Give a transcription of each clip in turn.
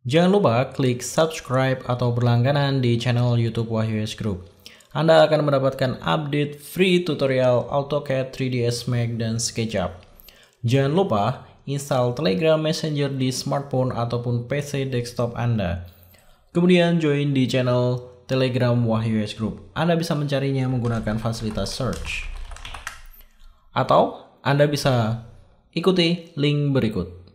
Jangan lupa klik subscribe atau berlangganan di channel YouTube Wahyu S Group. Anda akan mendapatkan update free tutorial AutoCAD 3ds Max dan SketchUp. Jangan lupa install Telegram Messenger di smartphone ataupun PC desktop Anda. Kemudian join di channel Telegram Wahyu S Group. Anda bisa mencarinya menggunakan fasilitas search. Atau Anda bisa ikuti link berikut.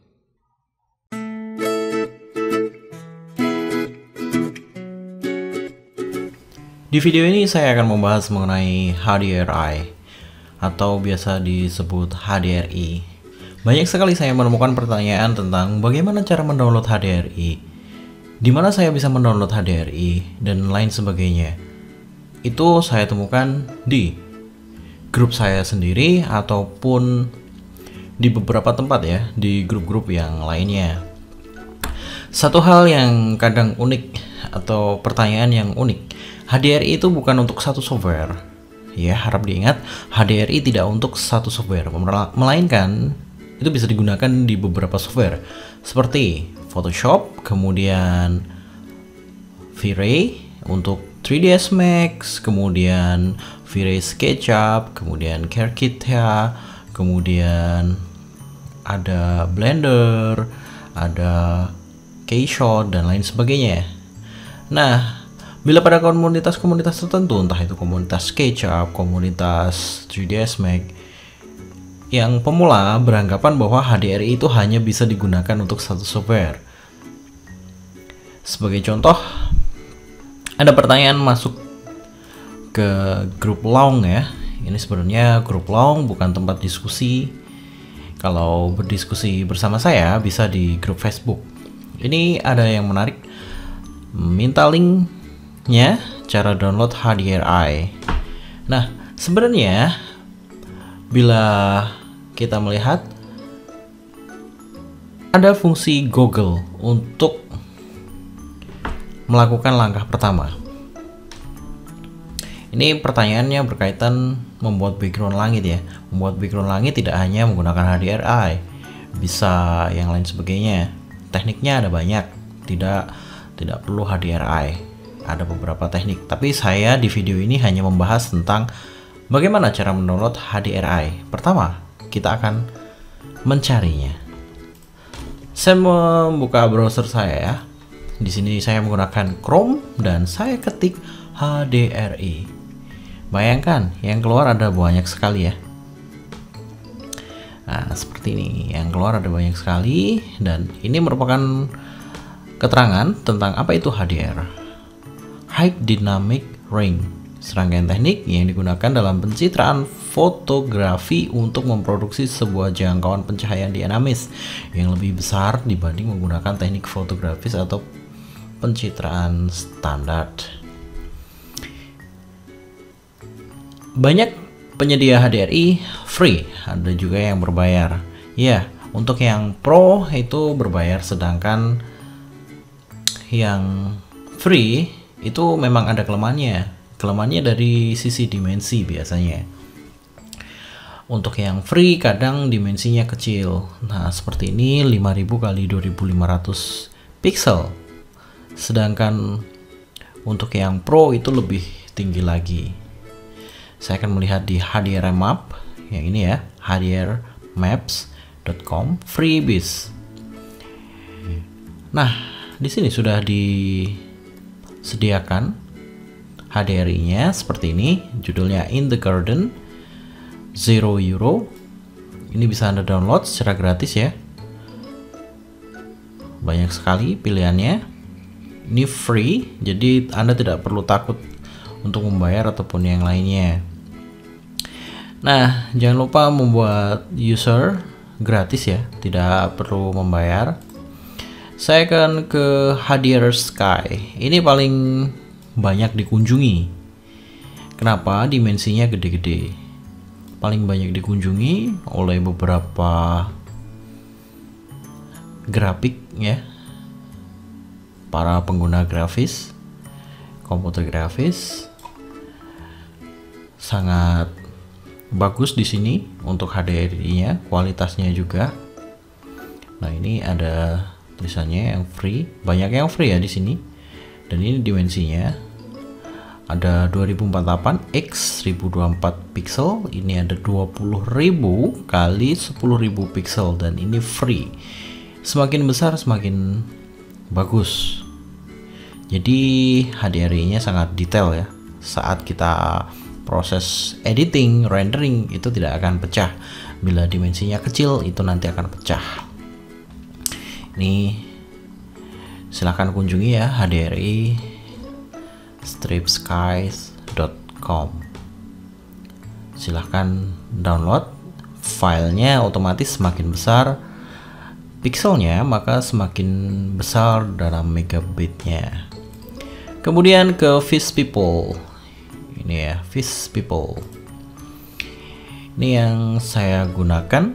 Di video ini saya akan membahas mengenai HDRI atau biasa disebut HDRI. Banyak sekali saya menemukan pertanyaan tentang bagaimana cara mendownload HDRI, di mana saya bisa mendownload HDRI dan lain sebagainya. Itu saya temukan di grup saya sendiri ataupun di beberapa tempat ya, di grup-grup yang lainnya. Satu hal yang kadang unik atau pertanyaan yang unik, HDRI itu bukan untuk satu software. Ya, harap diingat, HDRI tidak untuk satu software, melainkan itu bisa digunakan di beberapa software seperti Photoshop, kemudian V-Ray untuk 3ds Max, kemudian V-Ray SketchUp, kemudian Cricut, kemudian ada Blender, ada Keyshot dan lain sebagainya. Nah, bila pada komunitas-komunitas tertentu, entah itu komunitas SketchUp, komunitas 3ds Max, yang pemula beranggapan bahwa HDRI itu hanya bisa digunakan untuk satu software. Sebagai contoh, ada pertanyaan masuk ke grup long ya. Ini sebenarnya grup long, bukan tempat diskusi. Kalau berdiskusi bersama saya bisa di grup Facebook. Ini ada yang menarik, minta linknya cara download HDRI. Nah, sebenarnya bila kita melihat ada fungsi Google untuk melakukan langkah pertama. Ini pertanyaannya berkaitan membuat background langit ya. Membuat background langit tidak hanya menggunakan HDRI, bisa yang lain sebagainya. Tekniknya ada banyak, tidak perlu HDRI. Ada beberapa teknik, tapi saya di video ini hanya membahas tentang bagaimana cara mendownload HDRI. Pertama, kita akan mencarinya. Saya membuka browser saya ya. Di sini saya menggunakan Chrome dan saya ketik HDRI. Bayangkan, yang keluar ada banyak sekali ya. Nah, seperti ini. Yang keluar ada banyak sekali dan ini merupakan keterangan tentang apa itu HDR. High Dynamic Range, serangkaian teknik yang digunakan dalam pencitraan fotografi untuk memproduksi sebuah jangkauan pencahayaan dinamis yang lebih besar dibanding menggunakan teknik fotografis atau pencitraan standar. Banyak penyedia HDRI free, ada juga yang berbayar. Ya, untuk yang pro itu berbayar, sedangkan yang free itu memang ada kelemahannya. Kelemahannya dari sisi dimensi biasanya. Untuk yang free kadang dimensinya kecil. Nah, seperti ini 5000 x 2500 pixel. Sedangkan untuk yang pro itu lebih tinggi lagi. Saya akan melihat di HDR Map yang ini ya, hdrmaps.com freebies. Nah, di sini sudah disediakan HDRI-nya seperti ini, judulnya In the Garden, €0. Ini bisa Anda download secara gratis ya. Banyak sekali pilihannya. Ini free, jadi Anda tidak perlu takut untuk membayar ataupun yang lainnya. Nah, jangan lupa membuat user gratis ya, tidak perlu membayar. Saya akan ke HDR Sky. Ini paling banyak dikunjungi. Kenapa? Dimensinya gede-gede. Paling banyak dikunjungi oleh beberapa grafik ya. Para pengguna grafis, komputer grafis sangat bagus di sini untuk HDRI-nya, kualitasnya juga. Nah, ini ada misalnya yang free, banyak yang free ya di sini. Dan ini dimensinya ada 2048 x 1024 pixel, ini ada 20.000 kali 10.000 pixel, dan ini free. Semakin besar semakin bagus. Jadi HDRI-nya sangat detail ya. Saat kita proses editing, rendering itu tidak akan pecah. Bila dimensinya kecil itu nanti akan pecah. Ini silahkan kunjungi ya HDRI stripskies.com. Silahkan download. Filenya otomatis semakin besar pixelnya, maka semakin besar dalam megabitnya. Kemudian ke Fish People. Ini ya, Fish People. Ini yang saya gunakan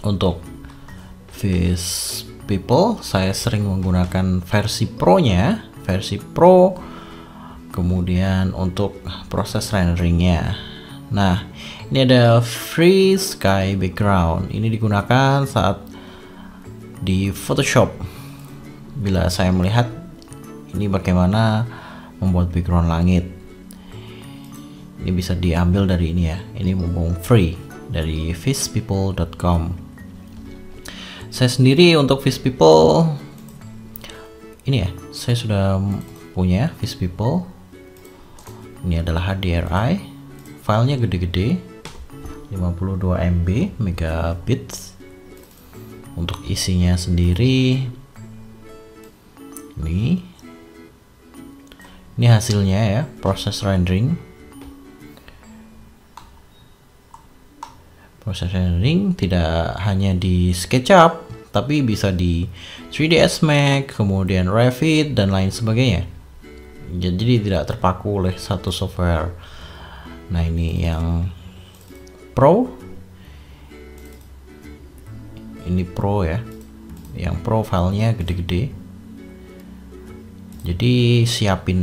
untuk Fish People. Saya sering menggunakan versi Pro-nya, versi Pro. Kemudian untuk proses renderingnya. Nah, ini ada Free Sky Background. Ini digunakan saat di Photoshop. Bila saya melihat ini bagaimana membuat background langit. Ini bisa diambil dari ini ya. Ini mumpung free dari fishpeople.com. Saya sendiri untuk Fish People ini ya, saya sudah punya Fish People. Ini adalah HDRI. Filenya gede-gede, 52 MB megabit. Untuk isinya sendiri ini hasilnya ya, proses rendering. Proses rendering tidak hanya di SketchUp, tapi bisa di 3ds Max, kemudian Revit dan lain sebagainya. Jadi tidak terpaku oleh satu software. Nah, ini yang Pro. Ini Pro ya. Yang Pro filenya gede-gede. Jadi siapin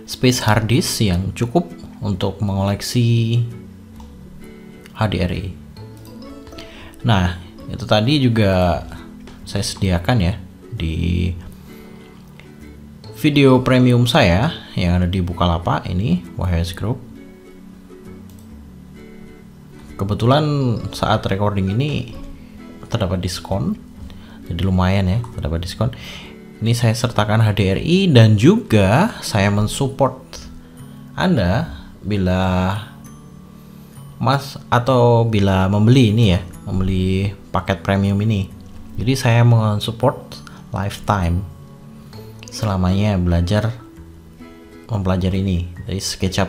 space hard disk yang cukup untuk mengoleksi HDRI. Nah, itu tadi juga saya sediakan ya di video premium saya yang ada di Bukalapak ini, WHS Group. Kebetulan saat recording ini terdapat diskon, jadi lumayan ya, terdapat diskon. Ini saya sertakan HDRI dan juga saya mensupport Anda bila Mas atau bila membeli ini ya, membeli paket premium ini. Jadi saya mensupport lifetime, selamanya mempelajari ini dari SketchUp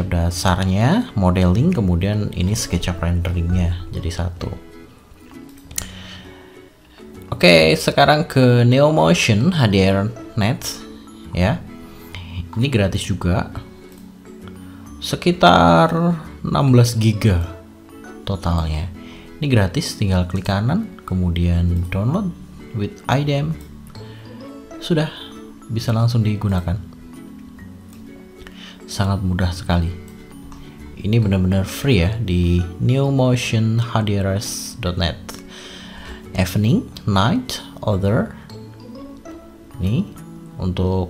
dasarnya, modeling, kemudian ini SketchUp renderingnya jadi satu. Oke, sekarang ke NeoMotion HDRNet ya. Ini gratis juga, sekitar 16 GB totalnya. Ini gratis, tinggal klik kanan, kemudian download with iDem. Sudah bisa langsung digunakan. Sangat mudah sekali. Ini benar-benar free ya di neomotionhdrs.net. Evening, night, other. Ini untuk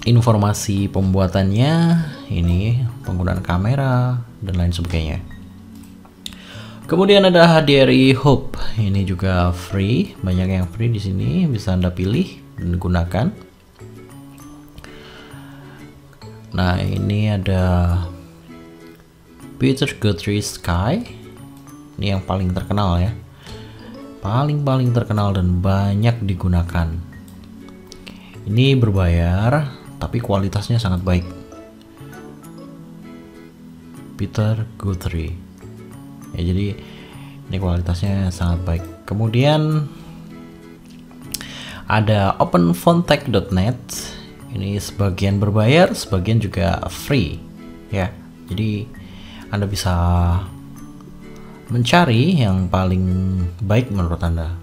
informasi pembuatannya, ini penggunaan kamera dan lain sebagainya. Kemudian ada HDRI Hub. Ini juga free, banyak yang free di sini, bisa Anda pilih dan gunakan. Nah, ini ada Peter Guthrie Sky. Ini yang paling terkenal ya, paling terkenal dan banyak digunakan. Ini berbayar tapi kualitasnya sangat baik. Peter Guthrie ya, jadi ini kualitasnya sangat baik. Kemudian ada openfontech.net. Ini sebagian berbayar, sebagian juga free ya. Jadi Anda bisa mencari yang paling baik menurut Anda.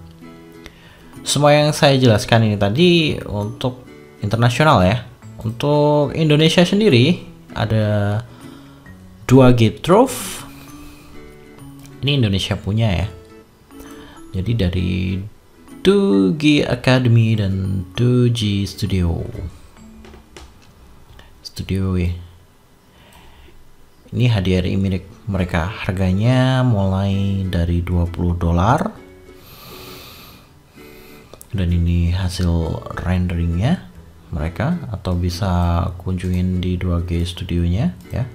Semua yang saya jelaskan ini tadi untuk internasional ya. Untuk Indonesia sendiri ada 2 gate Trove, Ini Indonesia punya ya. Jadi dari 2G Academy dan 2G Studio ya. Ini HDRI milik mereka, harganya mulai dari $20. Dan ini hasil renderingnya mereka, atau bisa kunjungin di 2G studionya ya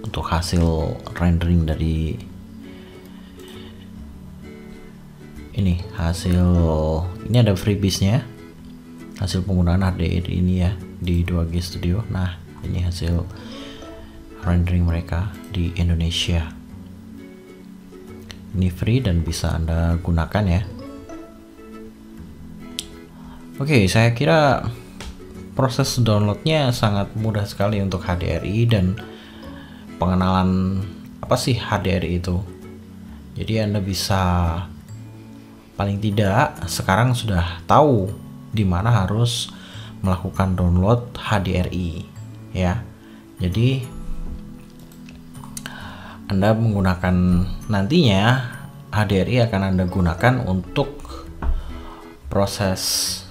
untuk hasil rendering dari ini. Ini ada freebiesnya, hasil penggunaan HDRI ini ya di 2G Studio. Nah, ini hasil rendering mereka di Indonesia. Ini free dan bisa Anda gunakan ya. Oke, saya kira proses downloadnya sangat mudah sekali untuk HDRI dan pengenalan apa sih HDRI itu. Jadi Anda bisa paling tidak sekarang sudah tahu di mana harus melakukan download HDRI ya. Jadi Anda menggunakan, nantinya HDRI akan Anda gunakan untuk proses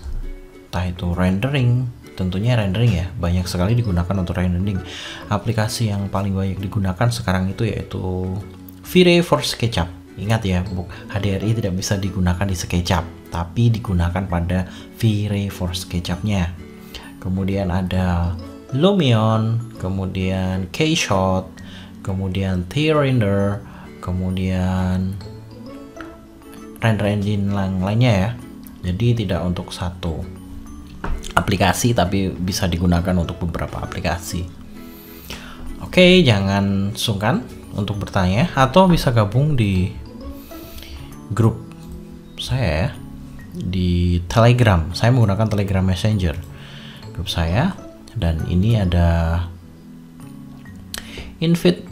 entah itu rendering, tentunya rendering ya, banyak sekali digunakan untuk rendering. Aplikasi yang paling banyak digunakan sekarang itu yaitu V-Ray for SketchUp. Ingat ya, HDRI tidak bisa digunakan di SketchUp, tapi digunakan pada V-Ray for SketchUp-nya. Kemudian ada Lumion, kemudian Keyshot, kemudian T-Render, kemudian render engine lainnya ya. Jadi tidak untuk satu aplikasi, tapi bisa digunakan untuk beberapa aplikasi. Oke, jangan sungkan untuk bertanya atau bisa gabung di grup saya ya, di Telegram. Saya menggunakan Telegram Messenger grup saya, dan ini ada invite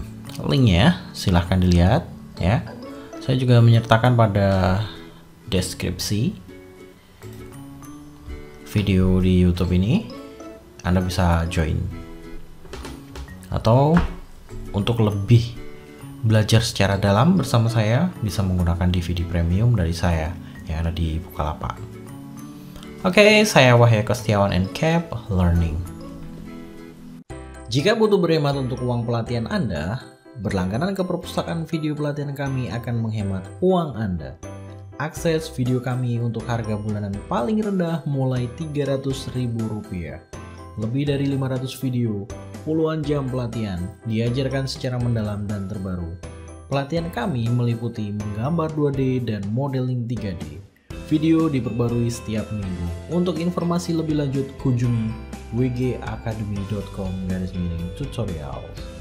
linknya, silahkan dilihat ya. Saya juga menyertakan pada deskripsi video di YouTube ini. Anda bisa join, atau untuk lebih belajar secara dalam bersama saya bisa menggunakan DVD premium dari saya yang ada di Bukalapak. Oke, saya Wahya Kostiawan and Keep Learning. Jika butuh berhemat untuk uang pelatihan Anda, berlangganan ke perpustakaan video pelatihan kami akan menghemat uang Anda. Akses video kami untuk harga bulanan paling rendah mulai Rp300.000. Lebih dari 500 video, puluhan jam pelatihan, diajarkan secara mendalam dan terbaru. Pelatihan kami meliputi menggambar 2D dan modeling 3D. Video diperbarui setiap minggu. Untuk informasi lebih lanjut, kunjungi wgacademy.com/tutorials.